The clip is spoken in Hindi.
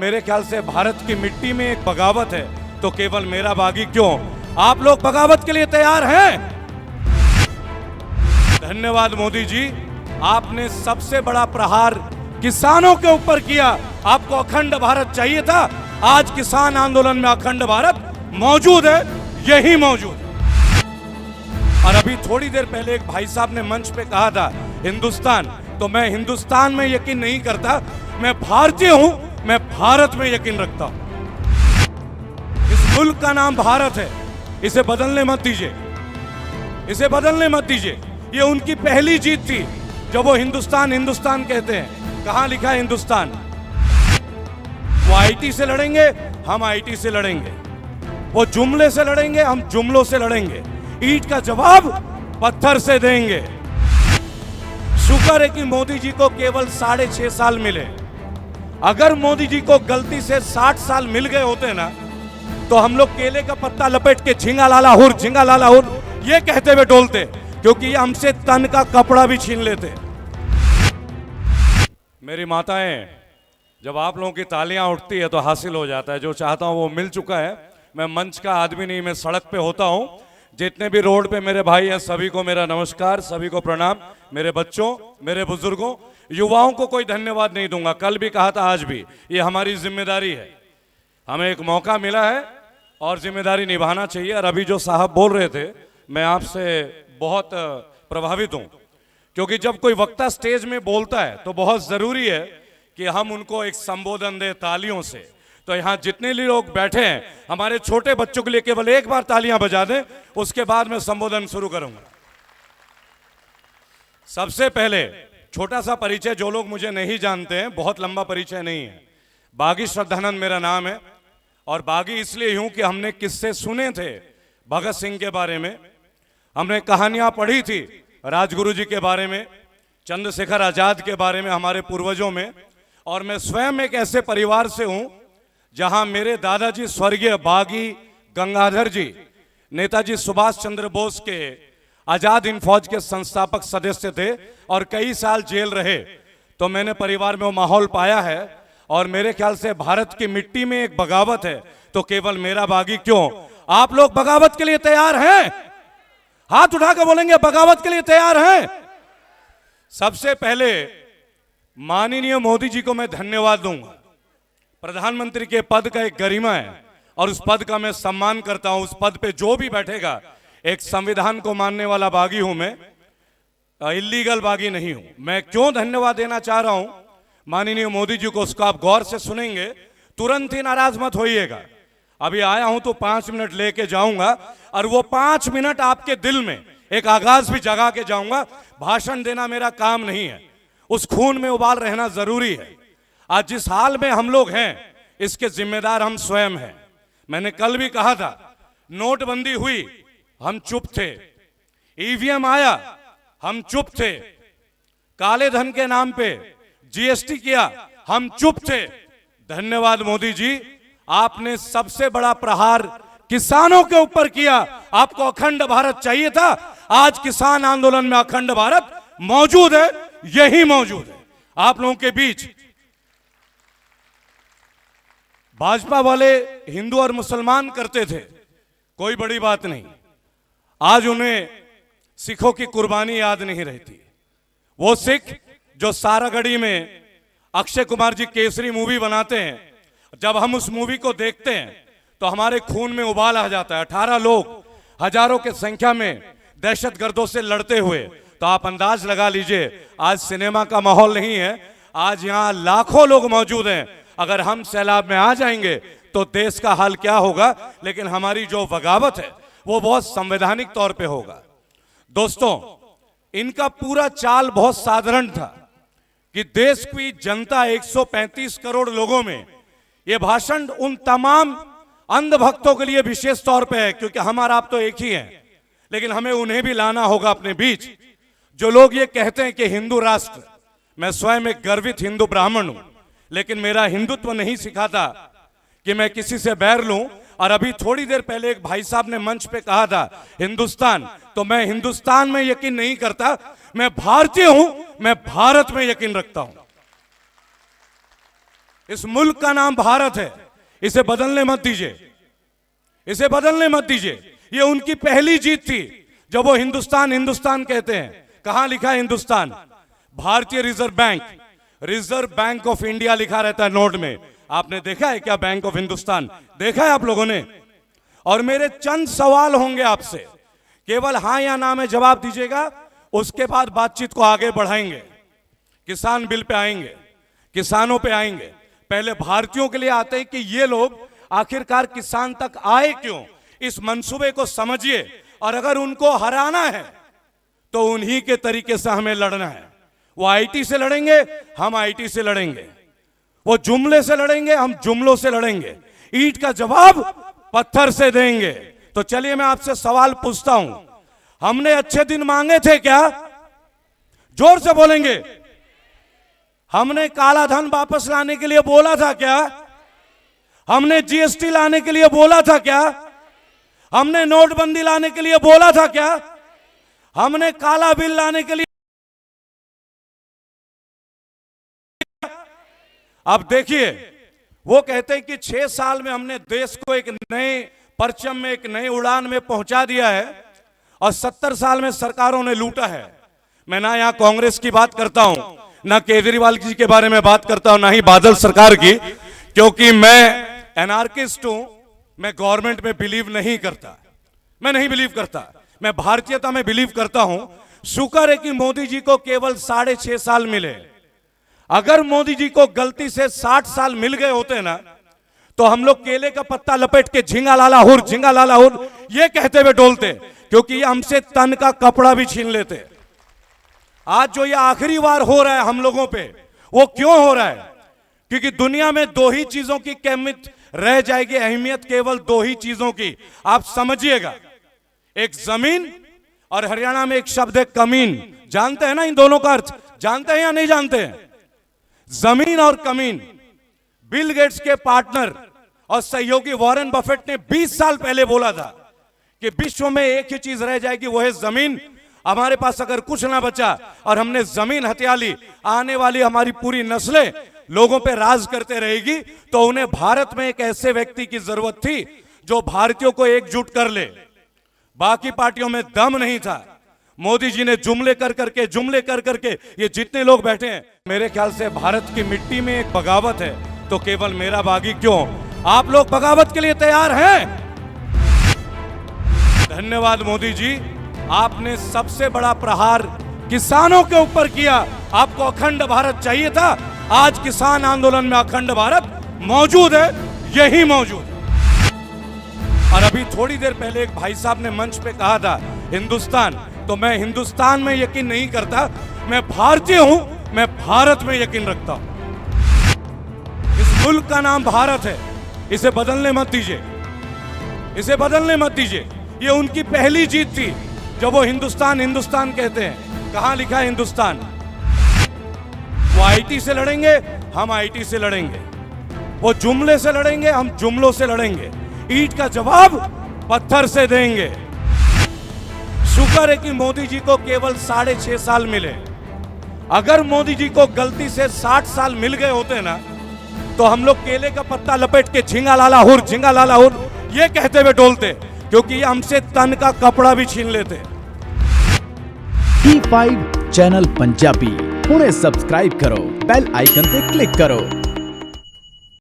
मेरे ख्याल से भारत की मिट्टी में एक बगावत है, तो केवल मेरा बागी क्यों, आप लोग बगावत के लिए तैयार हैं? धन्यवाद मोदी जी, आपने सबसे बड़ा प्रहार किसानों के ऊपर किया। आपको अखंड भारत चाहिए था, आज किसान आंदोलन में अखंड भारत मौजूद है, यही मौजूद है। और अभी थोड़ी देर पहले एक भाई साहब ने मंच पे कहा था हिंदुस्तान, तो मैं हिंदुस्तान में यकीन नहीं करता, मैं भारतीय हूं, मैं भारत में यकीन रखता हूं। इस मुल्क का नाम भारत है, इसे बदलने मत दीजिए, इसे बदलने मत दीजिए। ये उनकी पहली जीत थी जब वो हिंदुस्तान हिंदुस्तान कहते हैं। कहां लिखा है हिंदुस्तान? वो आईटी से लड़ेंगे, हम आईटी से लड़ेंगे। वो जुमले से लड़ेंगे, हम जुमलों से लड़ेंगे। ईंट का जवाब पत्थर से देंगे। शुक्र है कि मोदी जी को केवल 6.5 साल मिले। अगर मोदी जी को गलती से 60 साल मिल गए होते ना, तो हम लोग केले का पत्ता लपेट के झिंगा लाला हुर ये कहते हुए डोलते, क्योंकि ये हमसे तन का कपड़ा भी छीन लेते। मेरी माताएं, जब आप लोगों की तालियां उठती है तो हासिल हो जाता है। जो चाहता हूं वो मिल चुका है। मैं मंच का आदमी नहीं, मैं सड़क पे होता हूं। जितने भी रोड पे मेरे भाई हैं, सभी को मेरा नमस्कार, सभी को प्रणाम। मेरे बच्चों, मेरे बुजुर्गों, युवाओं को कोई धन्यवाद नहीं दूंगा। कल भी कहा था, आज भी, ये हमारी जिम्मेदारी है। हमें एक मौका मिला है और जिम्मेदारी निभाना चाहिए। और अभी जो साहब बोल रहे थे, मैं आपसे बहुत प्रभावित हूं, क्योंकि जब कोई वक्ता स्टेज में बोलता है तो बहुत जरूरी है कि हम उनको एक संबोधन दें तालियों से। तो यहां जितने भी लोग बैठे हैं, हमारे छोटे बच्चों के लिए केवल एक बार तालियां बजा दें, उसके बाद मैं संबोधन शुरू करूंगा। सबसे पहले छोटा सा परिचय, जो लोग मुझे नहीं जानते हैं, बहुत लंबा परिचय नहीं है। बागी श्रद्धानंद मेरा नाम है, और बागी इसलिए हूं कि हमने किस्से सुने थे भगत सिंह के बारे में, हमने कहानियां पढ़ी थी राजगुरु जी के बारे में, चंद्रशेखर आजाद के बारे में, हमारे पूर्वजों में। और मैं स्वयं एक ऐसे परिवार से हूं जहां मेरे दादाजी स्वर्गीय बागी गंगाधर जी नेताजी सुभाष चंद्र बोस के आजाद हिंद फौज के संस्थापक सदस्य थे और कई साल जेल रहे। तो मैंने परिवार में वो माहौल पाया है। और मेरे ख्याल से भारत की मिट्टी में एक बगावत है, तो केवल मेरा बागी क्यों, आप लोग बगावत के लिए तैयार हैं? हाथ उठाकर बोलेंगे बगावत के लिए तैयार हैं? सबसे पहले माननीय मोदी जी को मैं धन्यवाद दूंगा। प्रधानमंत्री के पद का एक गरिमा है और उस पद का मैं सम्मान करता हूं। उस पद पे जो भी बैठेगा, एक संविधान को मानने वाला बागी हूं मैं, इल्लीगल बागी नहीं हूं। मैं क्यों धन्यवाद देना चाह रहा हूं माननीय मोदी जी को, उसको आप गौर से सुनेंगे, तुरंत ही नाराज मत होइएगा। अभी आया हूं तो 5 मिनट लेके जाऊंगा, और वो 5 मिनट आपके दिल में एक आगाज भी जगा के जाऊंगा। भाषण देना मेरा काम नहीं है, उस खून में उबाल रहना जरूरी है। आज जिस हाल में हम लोग हैं, इसके जिम्मेदार हम स्वयं हैं। मैंने कल भी कहा था, नोटबंदी हुई, हम चुप थे। ईवीएम आया, हम चुप थे। काले धन के नाम पे जीएसटी किया, हम चुप थे। धन्यवाद मोदी जी, आपने सबसे बड़ा प्रहार किसानों के ऊपर किया। आपको अखंड भारत चाहिए था, आज किसान आंदोलन में अखंड भारत मौजूद है, यही मौजूद है आप लोगों के बीच। भाजपा वाले हिंदू और मुसलमान करते थे, कोई बड़ी बात नहीं। आज उन्हें सिखों की कुर्बानी याद नहीं रहती। वो सिख जो सारागढ़ी में अक्षय कुमार जी केसरी मूवी बनाते हैं, जब हम उस मूवी को देखते हैं तो हमारे खून में उबाल आ जाता है। 18 लोग हजारों के संख्या में दहशतगर्दों से लड़ते हुए, तो आप अंदाज लगा लीजिए, आज सिनेमा का माहौल नहीं है, आज यहां लाखों लोग मौजूद हैं। अगर हम सैलाब में आ जाएंगे तो देश का हाल क्या होगा। लेकिन हमारी जो बगावत है वो बहुत संवैधानिक तौर पे होगा। दोस्तों, इनका पूरा चाल बहुत साधारण था कि देश की जनता 135 करोड़ लोगों में, यह भाषण उन तमाम अंधभक्तों के लिए विशेष तौर पे है, क्योंकि हम और आप तो एक ही हैं, लेकिन हमें उन्हें भी लाना होगा अपने बीच। जो लोग ये कहते हैं कि हिंदू राष्ट्र, मैं स्वयं एक गर्वित हिंदू ब्राह्मण हूं, लेकिन मेरा हिंदुत्व नहीं सिखाता कि मैं किसी से बैर लूं। और अभी थोड़ी देर पहले एक भाई साहब ने मंच पे कहा था हिंदुस्तान, तो मैं हिंदुस्तान में यकीन नहीं करता, मैं भारतीय हूं, मैं भारत में यकीन रखता हूं। इस मुल्क का नाम भारत है, इसे बदलने मत दीजिए, इसे बदलने मत दीजिए। ये उनकी पहली जीत थी जब वो हिंदुस्तान हिंदुस्तान कहते हैं। कहां लिखा है हिंदुस्तान? भारतीय रिजर्व बैंक ऑफ इंडिया लिखा रहता है नोट में। आपने देखा है क्या बैंक ऑफ हिंदुस्तान? देखा है आप लोगों ने? और मेरे चंद सवाल होंगे आपसे, केवल हां या ना में जवाब दीजिएगा, उसके बाद बातचीत को आगे बढ़ाएंगे। किसान बिल पे आएंगे, किसानों पे आएंगे। पहले भारतीयों के लिए आते हैं कि ये लोग आखिरकार किसान तक आए क्यों, इस मंसूबे को समझिए। और अगर उनको हराना है तो उन्हीं के तरीके से हमें लड़ना है। वो आईटी से लड़ेंगे, हम आईटी से लड़ेंगे। वो जुमले से लड़ेंगे, हम जुमलों से लड़ेंगे। ईंट का जवाब पत्थर से देंगे। तो चलिए मैं आपसे सवाल पूछता हूं, हमने अच्छे दिन मांगे थे क्या? जोर से बोलेंगे। हमने काला धन वापस लाने के लिए बोला था क्या? हमने जीएसटी लाने के लिए बोला था क्या? हमने नोटबंदी लाने के लिए बोला था क्या? हमने काला बिल लाने के लिए? अब देखिए, वो कहते हैं कि 6 साल में हमने देश को एक नए परचम में, एक नए उड़ान में पहुंचा दिया है और 70 साल में सरकारों ने लूटा है। मैं ना यहां कांग्रेस की बात करता हूं, ना केजरीवाल जी के बारे में बात करता हूं, ना ही बादल सरकार की, क्योंकि मैं एनार्किस्ट हूं। मैं गवर्नमेंट में बिलीव नहीं करता, मैं नहीं बिलीव करता, मैं भारतीयता में बिलीव करता हूं। शुक्र है कि मोदी जी को केवल 6.5 साल मिले। अगर मोदी जी को गलती से 60 साल मिल गए होते ना, तो हम लोग केले का पत्ता लपेट के झिंगा लाला हुर ये कहते हुए डोलते, क्योंकि ये हमसे तन का कपड़ा भी छीन लेते। आज जो ये आखिरी बार हो रहा है हम लोगों पे, वो क्यों हो रहा है? क्योंकि दुनिया में 2 ही चीजों की अहमियत रह जाएगी, अहमियत केवल 2 ही चीजों की, आप समझिएगा। एक जमीन, और हरियाणा में एक शब्द है कमीन। जानते हैं ना इन दोनों का अर्थ? जानते हैं या नहीं जानते हैं? जमीन और कमीन। बिल गेट्स के पार्टनर और सहयोगी वॉरेन बफेट ने 20 साल पहले बोला था कि विश्व में एक ही चीज रह जाएगी, वो है जमीन। हमारे पास अगर कुछ ना बचा और हमने जमीन हथिया ली, आने वाली हमारी पूरी नस्लें लोगों पे राज करते रहेगी। तो उन्हें भारत में एक ऐसे व्यक्ति की जरूरत थी जो भारतीयों को एकजुट कर ले। बाकी पार्टियों में दम नहीं था। मोदी जी ने जुमले कर करके ये जितने लोग बैठे हैं, मेरे ख्याल से भारत की मिट्टी में एक बगावत है, तो केवल मेरा बागी क्यों, आप लोग बगावत के लिए तैयार हैं? धन्यवाद मोदी जी, आपने सबसे बड़ा प्रहार किसानों के ऊपर किया। आपको अखंड भारत चाहिए था, आज किसान आंदोलन में अखंड भारत मौजूद है, यही मौजूद है। और अभी थोड़ी देर पहले एक भाई साहब ने मंच पे कहा था हिंदुस्तान, तो मैं हिंदुस्तान में यकीन नहीं करता, मैं भारतीय हूं, मैं भारत में यकीन रखता हूं। इस मुल्क का नाम भारत है, इसे बदलने मत दीजिए, इसे बदलने मत दीजिए। ये उनकी पहली जीत थी जब वो हिंदुस्तान हिंदुस्तान कहते हैं। कहां लिखा है हिंदुस्तान? वो आईटी से लड़ेंगे, हम आईटी से लड़ेंगे। वो जुमले से लड़ेंगे, हम जुमलों से लड़ेंगे। ईंट का जवाब पत्थर से देंगे। शुक्र है कि मोदी जी को केवल 6.5 साल मिले। अगर मोदी जी को गलती से 60 साल मिल गए होते ना, तो हम लोग केले का पत्ता लपेट के झिंगा लाला हुर ये कहते हुए डोलते, क्योंकि ये हमसे तन का कपड़ा भी छीन लेते। T5 चैनल पंजाबी हुणे सब्सक्राइब करो, बेल आइकन पे क्लिक करो।